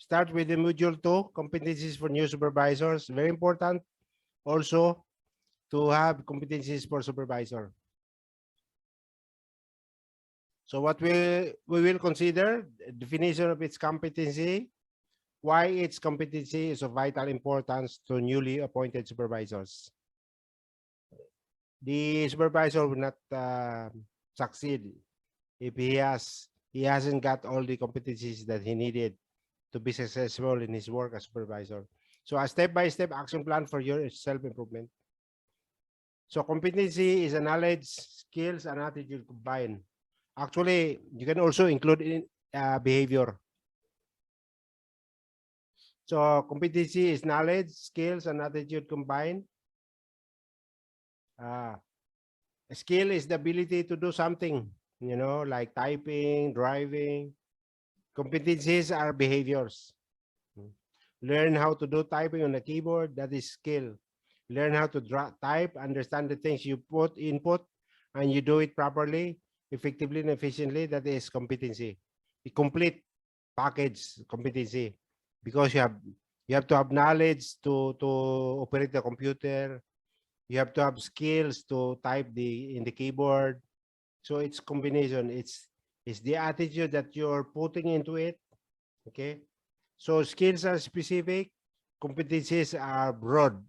Start with the module 2, competencies for new supervisors. Very important also to have competencies for supervisor. So what we will consider definition of its competency, why its competency is of vital importance to newly appointed supervisors. The supervisor will not succeed if he hasn't got all the competencies that he needed to be successful in his work as supervisor. So a step-by-step action plan for your self-improvement. So competency is a knowledge, skills, and attitude combined. Actually, you can also include in behavior. So competency is knowledge, skills, and attitude combined. A skill is the ability to do something, like typing, driving. Competencies are behaviors. Learn how to do typing on a keyboard, that is skill. Learn how to type, understand the things you put input, and you do it properly, effectively, and efficiently, that is competency. The complete package competency, because you have to have knowledge to operate the computer. You have to have skills to type in the keyboard. So it's combination. It's the attitude that you're putting into it. Okay. So skills are specific, competencies are broad.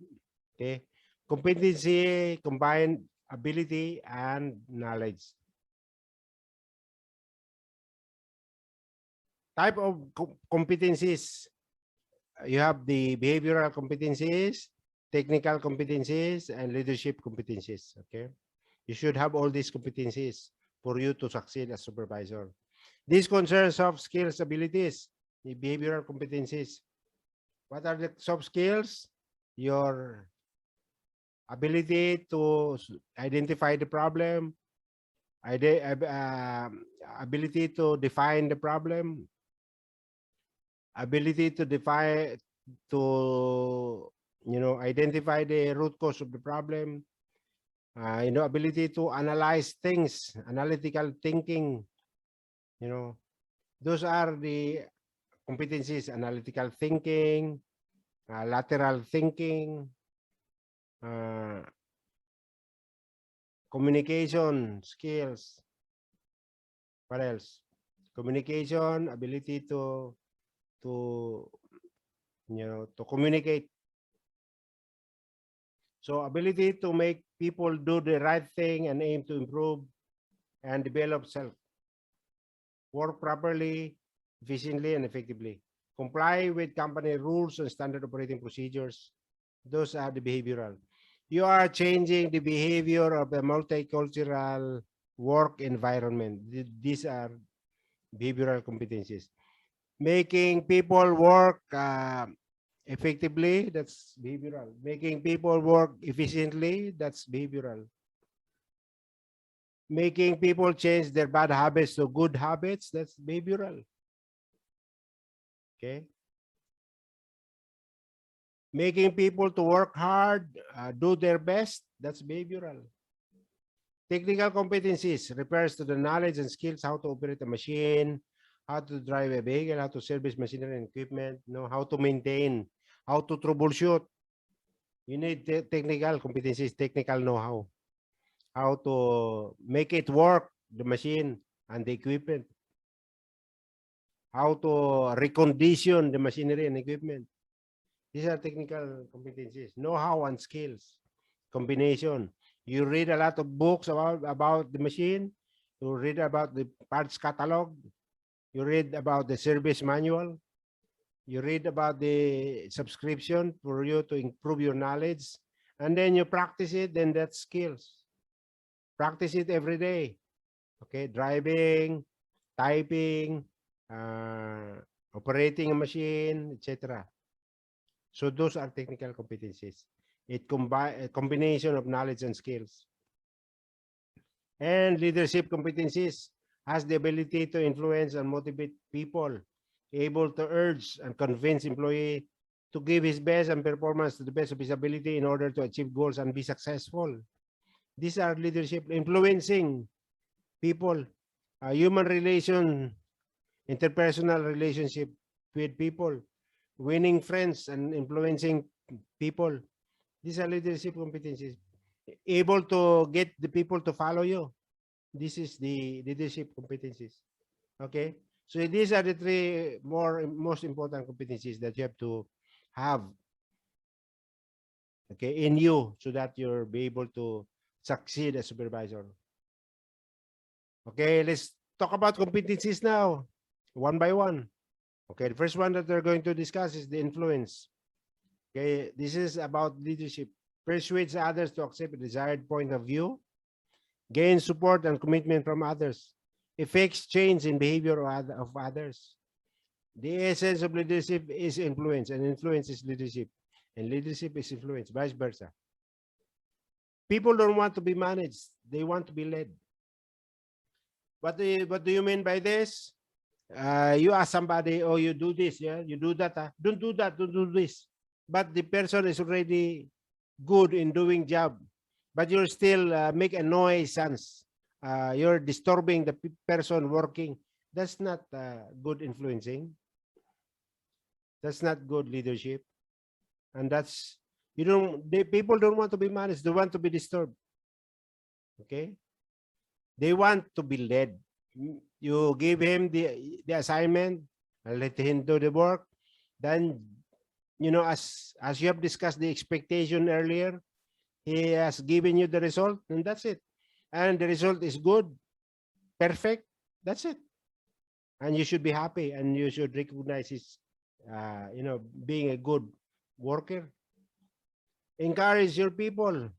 Okay. Competency combine ability and knowledge. Type of competencies. You have the behavioral competencies, technical competencies, and leadership competencies. Okay. You should have all these competencies for you to succeed as supervisor. These concerns soft skills, abilities, the behavioral competencies. What are the soft skills? Your ability to identify the problem, ability to define the problem, ability to identify the root cause of the problem, ability to analyze things, analytical thinking, those are the competencies: analytical thinking, lateral thinking, communication skills. What else? Communication, ability to communicate. So ability to make people do the right thing and aim to improve and develop self. Work properly, efficiently, and effectively. Comply with company rules and standard operating procedures. Those are the behavioral. You are changing the behavior of a multicultural work environment. These are behavioral competencies. Making people work effectively, that's behavioral. Making people work efficiently, that's behavioral. Making people change their bad habits to good habits, that's behavioral. Okay. Making people to work hard, do their best, that's behavioral. Technical competencies refers to the knowledge and skills how to operate a machine, how to drive a vehicle, how to service machinery and equipment, how to maintain, how to troubleshoot. You need technical competencies, technical know-how, how to make it work, the machine and the equipment, how to recondition the machinery and equipment. These are technical competencies, know-how and skills, combination. You read a lot of books about the machine. You read about the parts catalog. You read about the service manual. You read about the subscription for you to improve your knowledge. And then you practice it, then that's skills. Practice it every day. Okay, driving, typing, operating a machine, etc. So those are technical competencies. It combines a combination of knowledge and skills. And leadership competencies has the ability to influence and motivate people, able to urge and convince employee to give his best and performance to the best of his ability in order to achieve goals and be successful. These are leadership, influencing people, human relation, interpersonal relationship, with people, winning friends and influencing people. These are leadership competencies. Able to get the people to follow you. This is the leadership competencies. Okay. So these are the three most important competencies that you have to have, okay, in you, so that you'll be able to succeed as supervisor. Okay, let's talk about competencies now, one by one. Okay, the first one that we're going to discuss is the influence. Okay, this is about leadership. Persuades others to accept a desired point of view, gain support and commitment from others, effects change in behavior of others. The essence of leadership is influence, and influence is leadership, and leadership is influence, vice versa. People don't want to be managed; they want to be led. What do you mean by this? You ask somebody, oh, you do this, yeah, you do that, don't do that, don't do this. But the person is already good in doing job, but you're still make a noise, you're disturbing the person working. That's not good influencing. That's not good leadership, and that's you don't. People don't want to be managed. They want to be disturbed. Okay, they want to be led. You give him the assignment and let him do the work. Then, as you have discussed the expectation earlier, he has given you the result, and that's it. And the result is good, perfect. That's it. And you should be happy, and you should recognize his, being a good worker. Encourage your people.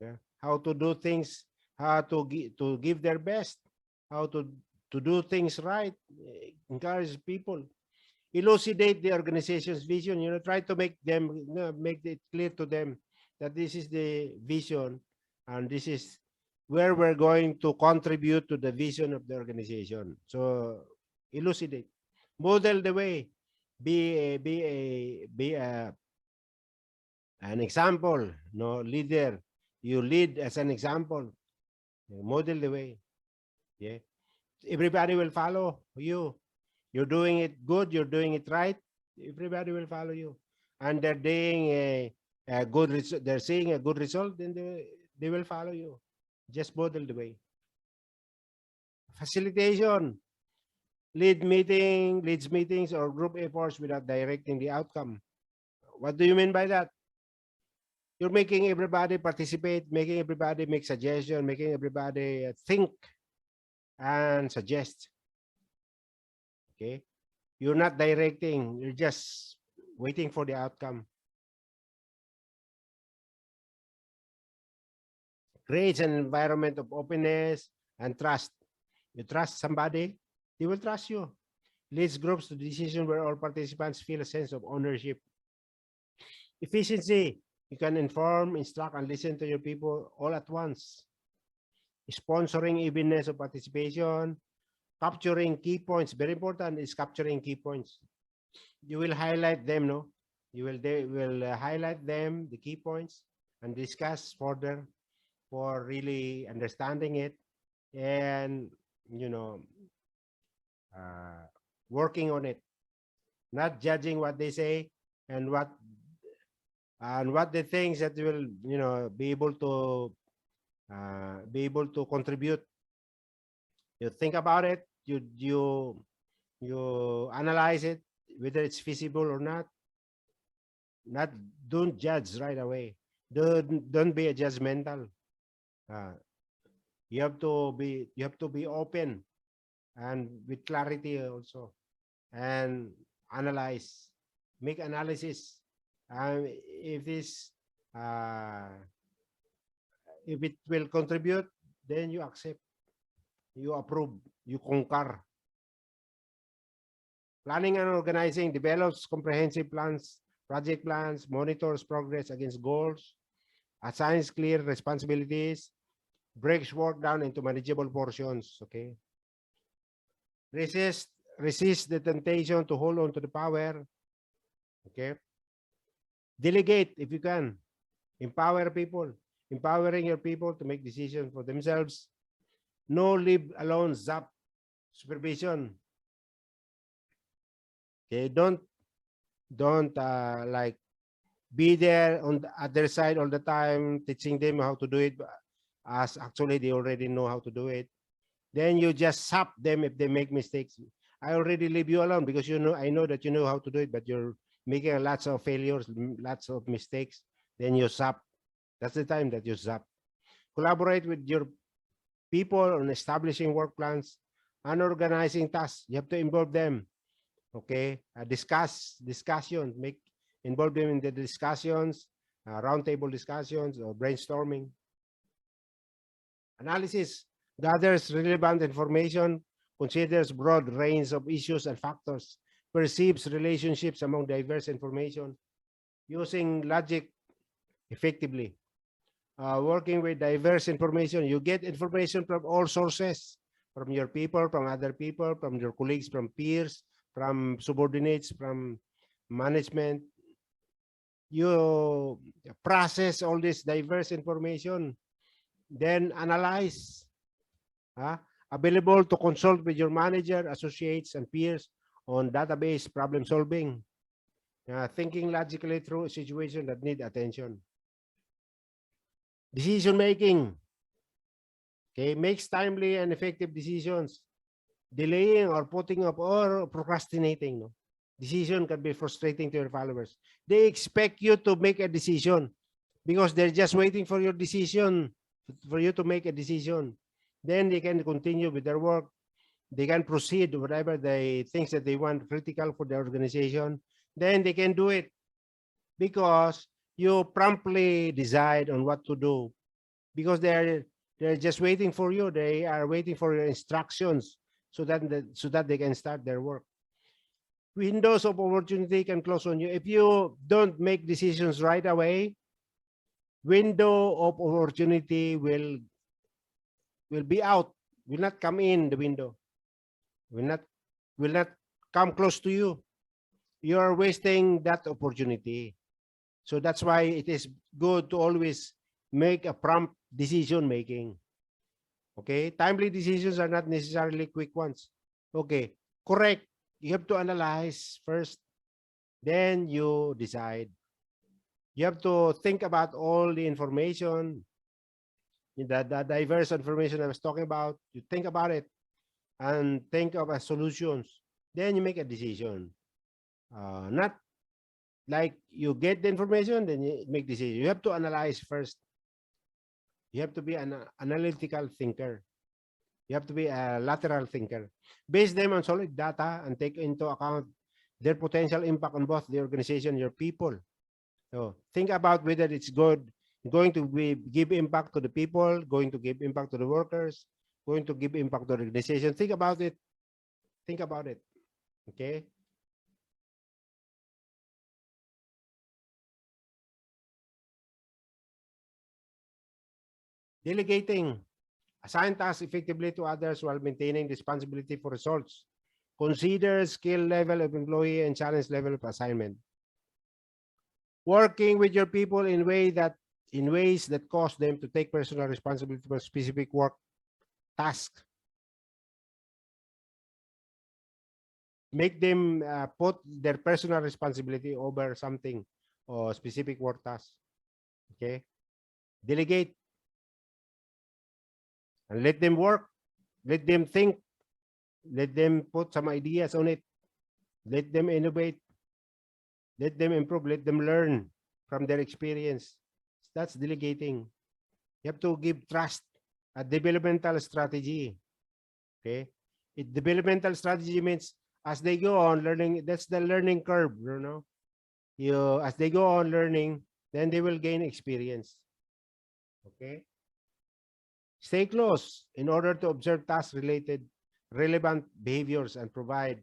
Yeah, how to do things, how to give their best, how to do things right. Encourage people. Elucidate the organization's vision. Try to make them, make it clear to them that this is the vision, and this is where we're going to contribute to the vision of the organization. So elucidate, model the way, be an example, no leader. You lead as an example, model the way. Yeah, everybody will follow you. You're doing it good, you're doing it right, everybody will follow you. And they're doing a good result, they're seeing a good result, then they will follow you. Just model the way. Facilitation. Leads meetings or group efforts without directing the outcome. What do you mean by that? You're making everybody participate, making everybody make suggestion, making everybody think and suggest. Okay? You're not directing, you're just waiting for the outcome. Creates an environment of openness and trust. You trust somebody, they will trust you. Leads groups to decision where all participants feel a sense of ownership. Efficiency. You can inform, instruct, and listen to your people all at once. Sponsoring evenness of participation. Capturing key points. Very important is capturing key points. You will highlight them, no? They will highlight them, the key points, and discuss further for really understanding it, and uh, working on it, not judging what they say and what the things that will be able to contribute. You think about it, you analyze it, whether it's feasible or not. Don't judge right away. Don't be a judgmental. You have to be open and with clarity also, and analyze, make analysis. If this if it will contribute, then you accept, you approve, you concur. Planning and organizing. Develops comprehensive plans, project plans, monitors progress against goals, assigns clear responsibilities, breaks work down into manageable portions. Okay. Resist the temptation to hold on to the power. Okay. Delegate if you can. Empower people. Empowering your people to make decisions for themselves. No leave alone zap supervision. Okay, don't like be there on at their side all the time, teaching them how to do it, as actually they already know how to do it. Then you just sap them if they make mistakes. I already leave you alone because you know I know that you know how to do it, but you're making lots of failures, lots of mistakes. Then you sap. That's the time that you zap. Collaborate with your people on establishing work plans and organizing tasks. You have to involve them. Okay, discussions. Make involve them in the discussions, roundtable discussions or brainstorming. Analysis gathers relevant information, considers broad range of issues and factors, perceives relationships among diverse information, using logic effectively. Working with diverse information, you get information from all sources, from your people, from other people, from your colleagues, from peers, from subordinates, from management. You process all this diverse information, then analyze. Available to consult with your manager, associates, and peers on database problem solving. Thinking logically through a situation that need attention. Decision making. Okay, makes timely and effective decisions. Delaying or putting up or procrastinating. No? Decision can be frustrating to your followers. They expect you to make a decision because they're just waiting for your decision, for you to make a decision. Then they can continue with their work. They can proceed whatever they things that they want critical for the organization. Then they can do it because you promptly decide on what to do because they're just waiting for you. They are waiting for your instructions so that they can start their work. Windows of opportunity can close on you if you don't make decisions right away. Window of opportunity will be out, will not come in the window, will not will not come close to you. You are wasting that opportunity. So that's why it is good to always make a prompt decision making. Okay, timely decisions are not necessarily quick ones. Okay, correct. You have to analyze first, then you decide. You have to think about all the information, the diverse information I was talking about. You think about it and think of solutions. Then you make a decision. Not like you get the information, then you make decision. You have to analyze first. You have to be an analytical thinker. You have to be a lateral thinker. Base them on solid data and take into account their potential impact on both the organization, your people. So think about whether it's going to give impact to the people, going to give impact to the workers, going to give impact to the organization. Think about it. Think about it. Okay. Delegating. Assign tasks effectively to others while maintaining responsibility for results. Consider skill level of employee and challenge level of assignment. Working with your people in ways that cause them to take personal responsibility for specific work task. Make them put their personal responsibility over something or specific work task. Okay. Delegate and let them work. Let them think. Let them put some ideas on it. Let them innovate. Let them improve. Let them learn from their experience. That's delegating. You have to give trust. A developmental strategy. Okay. Developmental strategy means as they go on learning, that's the learning curve, you know. As they go on learning, then they will gain experience. Okay. Stay close in order to observe task-related relevant behaviors and provide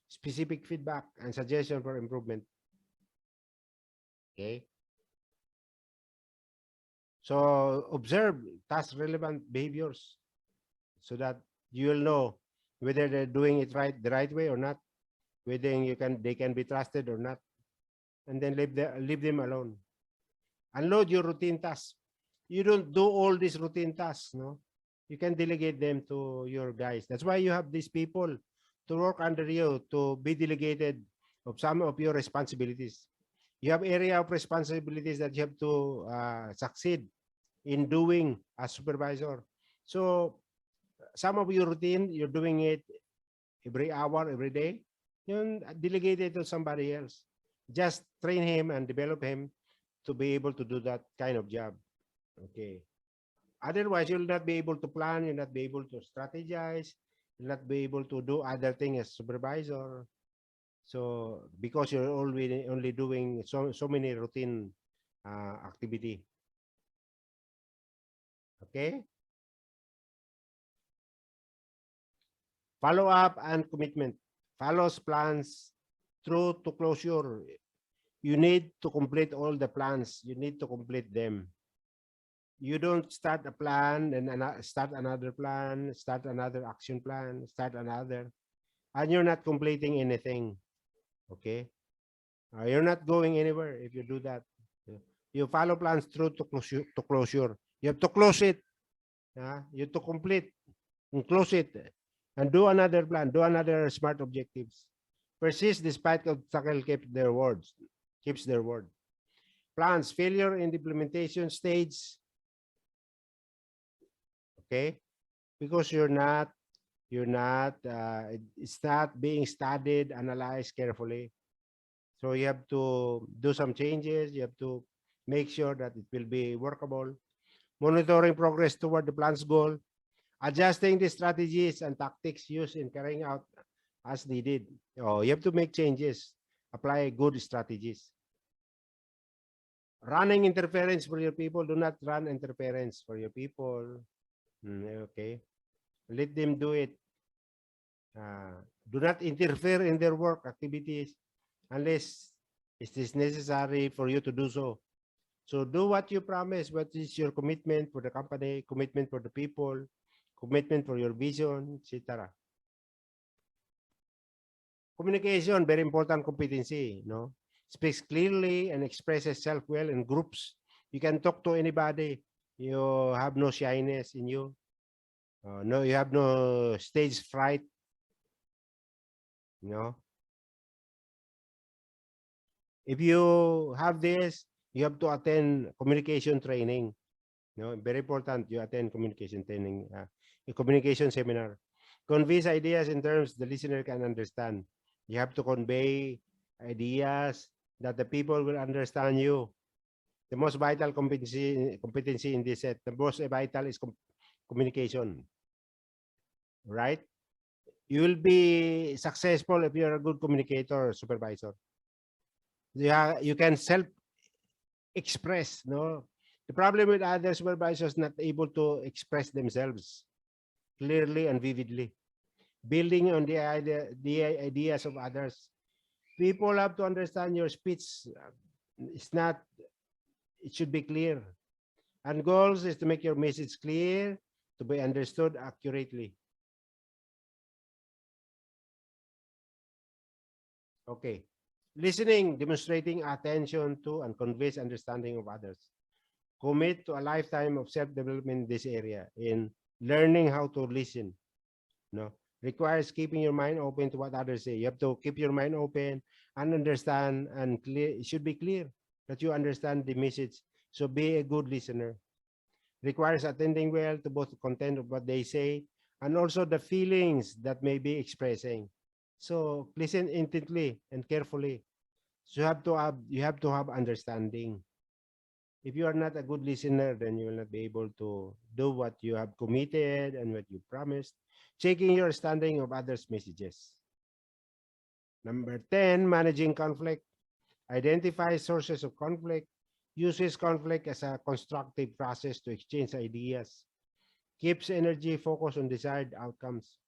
specific feedback and suggestion for improvement. Okay. So observe task-relevant behaviors so that you will know whether they're doing it the right way or not, whether they can be trusted or not, and then leave them alone. Unload your routine tasks. You don't do all these routine tasks, no? You can delegate them to your guys. That's why you have these people to work under you, to be delegated of some of your responsibilities. You have area of responsibilities that you have to succeed in doing as supervisor. So some of your routine, you're doing it every hour, every day. You delegate it to somebody else. Just train him and develop him to be able to do that kind of job. Okay. Otherwise, you'll not be able to plan, you'll not be able to strategize, you'll not be able to do other things as supervisor. So because you're only doing so many routine activity. Okay. Follow up and commitment. Follows plans through to closure. You need to complete all the plans. You need to complete them. You don't start a plan and start another plan, start another action plan, start another, and you're not completing anything. Okay. You're not going anywhere if you do that. You follow plans through to closure. You have to close it. You have to complete and close it and do another plan, do another smart objectives. Persist despite obstacle keeps their word. Plans, failure in the implementation stage. Okay. Because it's not being studied, analyzed carefully. So you have to do some changes. You have to make sure that it will be workable. Monitoring progress toward the plan's goal. Adjusting the strategies and tactics used in carrying out as needed. Oh, you have to make changes. Apply good strategies. Running interference for your people. Do not run interference for your people. Okay. Let them do it. Do not interfere in their work activities unless it is necessary for you to do so. So do what you promise. What is your commitment for the company, commitment for the people, commitment for your vision, etc. Communication, very important competency, no? Speaks clearly and expresses self well in groups. You can talk to anybody. You have no shyness in you. No, you have no stage fright. You know, if you have this, you have to attend communication training. No, very important. You attend communication training, a communication seminar. Conveys ideas in terms the listener can understand. You have to convey ideas that the people will understand you. The most vital competency in this set. The most vital is communication, right? You will be successful if you're a good communicator, supervisor. You can self express, no? The problem with other supervisors not able to express themselves clearly and vividly, building on the ideas of others. People have to understand your speech. It's not, it should be clear. And goals is to make your message clear, to be understood accurately. Okay. Listening, demonstrating attention to and conveys understanding of others. Commit to a lifetime of self-development in this area in learning how to listen. No, requires keeping your mind open to what others say. You have to keep your mind open and understand and clear. It should be clear that you understand the message. So be a good listener. Requires attending well to both the content of what they say and also the feelings that may be expressing. So listen intently and carefully. So you have to have understanding. If you are not a good listener, then you will not be able to do what you have committed and what you promised. Checking your understanding of others' messages. Number 10, managing conflict. Identify sources of conflict. Uses conflict as a constructive process to exchange ideas. Keeps energy focused on desired outcomes.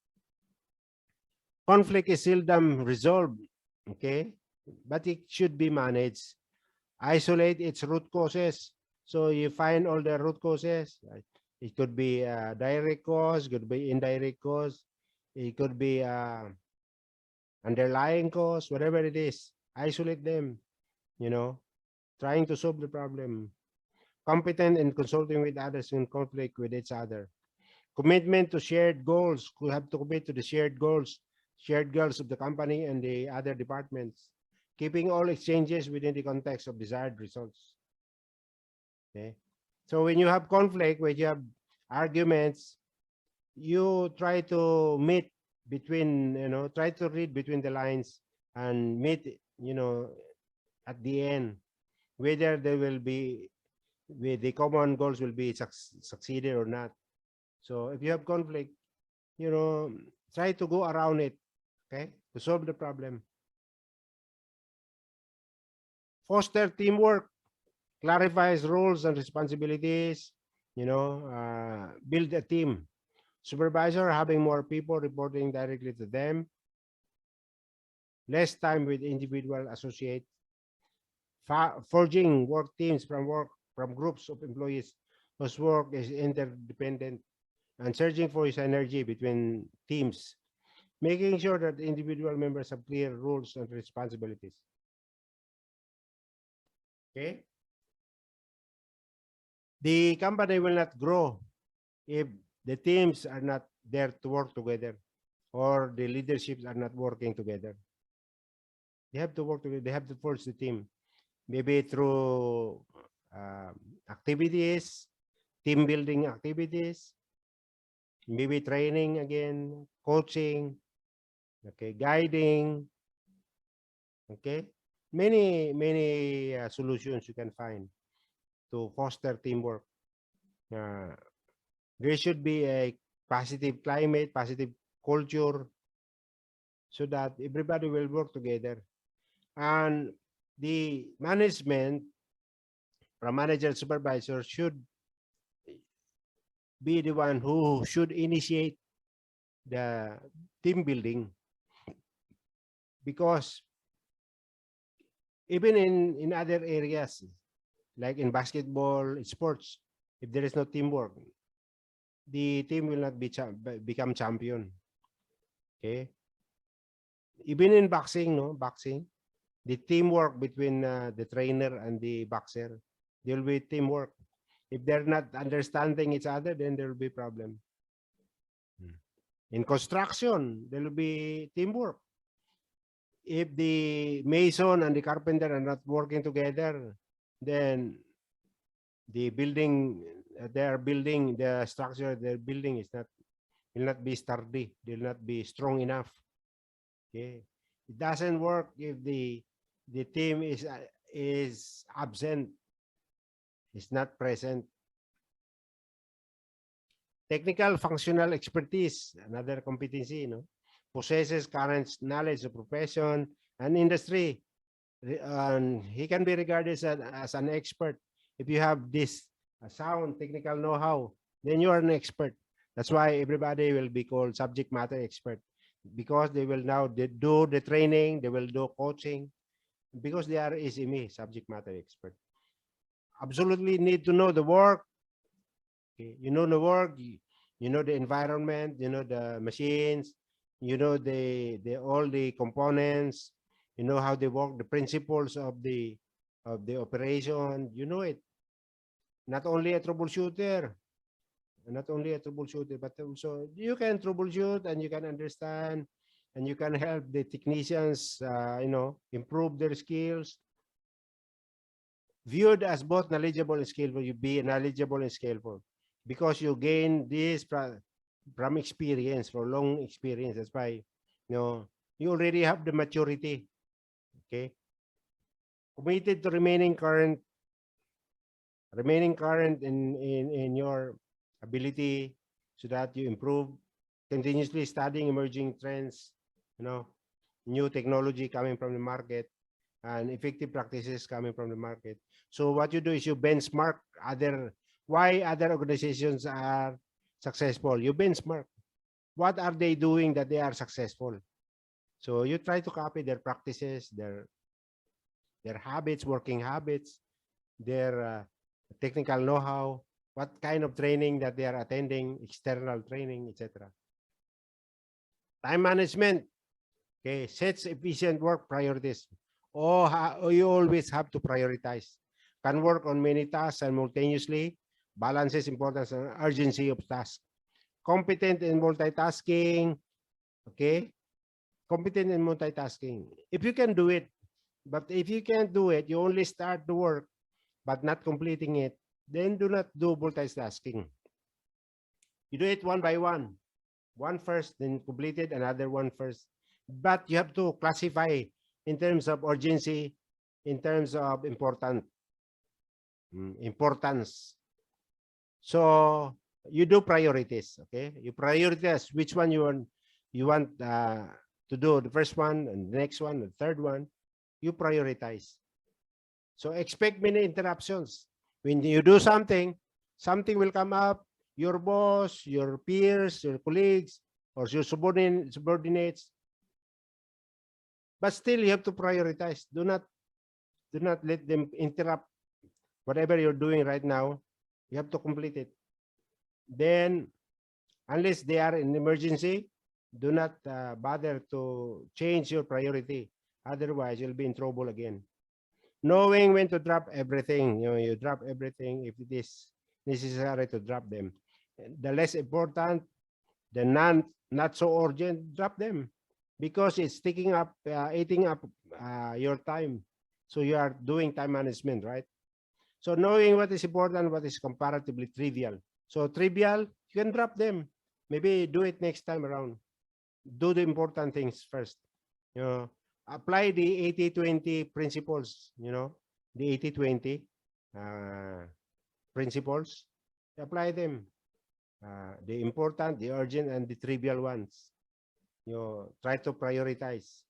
Conflict is seldom resolved, okay? But it should be managed. Isolate its root causes. So you find all the root causes. Right? It could be direct cause, could be indirect cause. It could be underlying cause, whatever it is. Isolate them, you know, trying to solve the problem. Competent in consulting with others in conflict with each other. Commitment to shared goals. We have to commit to the shared goals of the company and the other departments. keeping all exchanges within the context of desired results. Okay. So when you have conflict, when you have arguments, you try to meet between, try to read between the lines and meet, at the end, whether there will be, the common goals will be succeeded or not. So if you have conflict, try to go around it, okay, to solve the problem. Foster teamwork, clarifies roles and responsibilities, build a team. Supervisor having more people reporting directly to them, less time with individual associates, forging work teams from groups of employees whose work is interdependent, and searching for synergy between teams, making sure that individual members have clear roles and responsibilities. Okay? The company will not grow if the teams are not there to work together, or the leaderships are not working together. They have to work together. They have to force the team, maybe through activities, team building activities, maybe training again, coaching, okay, guiding, okay. Many solutions you can find to foster teamwork. There should be a positive climate, positive culture, so that everybody will work together. And the management, from manager, supervisor, should be the one who should initiate the team building, because even in other areas, like in basketball, sports, if there is no teamwork, the team will not become champion. Okay. Even in boxing, boxing, the teamwork between the trainer and the boxer, there will be teamwork. If they're not understanding each other, then there will be problem. In construction, there will be teamwork. If the mason and the carpenter are not working together, then the building the structure they're building will not be sturdy, will not be strong enough. Okay, it doesn't work if the team is absent, is not present. Technical functional expertise, another competency, possesses current knowledge of profession and industry, and he can be regarded as an expert. If you have this sound technical know-how, then you are an expert. That's why everybody will be called subject matter expert, because they will now do the training, they will do coaching, because they are SME, subject matter expert. Absolutely need to know the work. Okay. You know the work, you know the environment, you know the machines, you know the all the components, you know how they work, the principles of the operation, you know it. Not only a troubleshooter, but also you can troubleshoot and you can understand and you can help the technicians, improve their skills. Viewed as both knowledgeable and skillful, you be knowledgeable and skillful because you gain this from experience, for long experience. That's why, you already have the maturity. Okay. Committed to remaining current in your ability, so that you improve, continuously studying emerging trends, new technology coming from the market, and effective practices coming from the market. So what you do is you benchmark why other organizations are successful. You benchmark. What are they doing that they are successful? So you try to copy their practices, their habits, working habits, their technical know-how, what kind of training that they are attending, external training, etc. Time management. Okay, sets efficient work priorities. You always have to prioritize. Can work on many tasks simultaneously, balances importance and urgency of tasks. Competent in multitasking. Okay, competent in multitasking. If you can do it, But if you can't do it, you only start the work but not completing it, then do not do multitasking. You do it one by one. One first, then completed another one first. But you have to classify in terms of urgency, in terms of importance. So you do priorities, okay? You prioritize which one you want to do, the first one and the next one, the third one. You prioritize. So expect many interruptions. When you do something, something will come up. Your boss, your peers, your colleagues, or your subordinates. But still, you have to prioritize. Do not let them interrupt whatever you're doing right now. You have to complete it. Then, unless they are an emergency, do not bother to change your priority. Otherwise, you'll be in trouble again. Knowing when to drop everything, you drop everything if it is necessary to drop them. The less important, the not so urgent, drop them because it's eating up your time. So you are doing time management, right? So knowing what is important, what is comparatively trivial. So trivial, you can drop them. Maybe do it next time around. Do the important things first. You know, apply the 80-20 principles, the 80-20 principles. Apply them. The important, the urgent, and the trivial ones. Try to prioritize.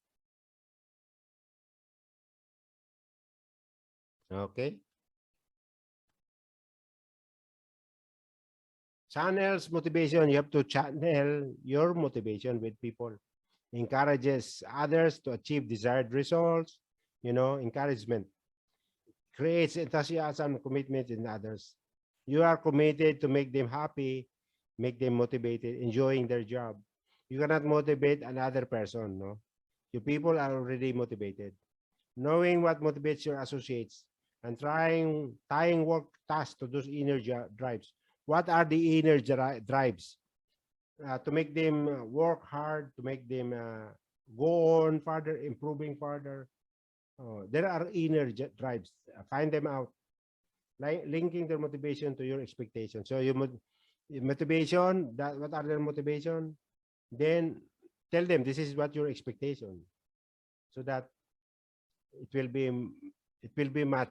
Okay. Channels motivation. You have to channel your motivation with people. Encourages others to achieve desired results. Encouragement creates enthusiasm and commitment in others. You are committed to make them happy, make them motivated, enjoying their job. You cannot motivate another person, no? Your people are already motivated. Knowing what motivates your associates and tying work tasks to those inner drives. What are the inner drives? To make them work hard, to make them go on further, improving further. There are inner drives. Find them out. Linking their motivation to your expectation. So your motivation, what are their motivation? Then tell them this is what your expectation, so that it will be matched.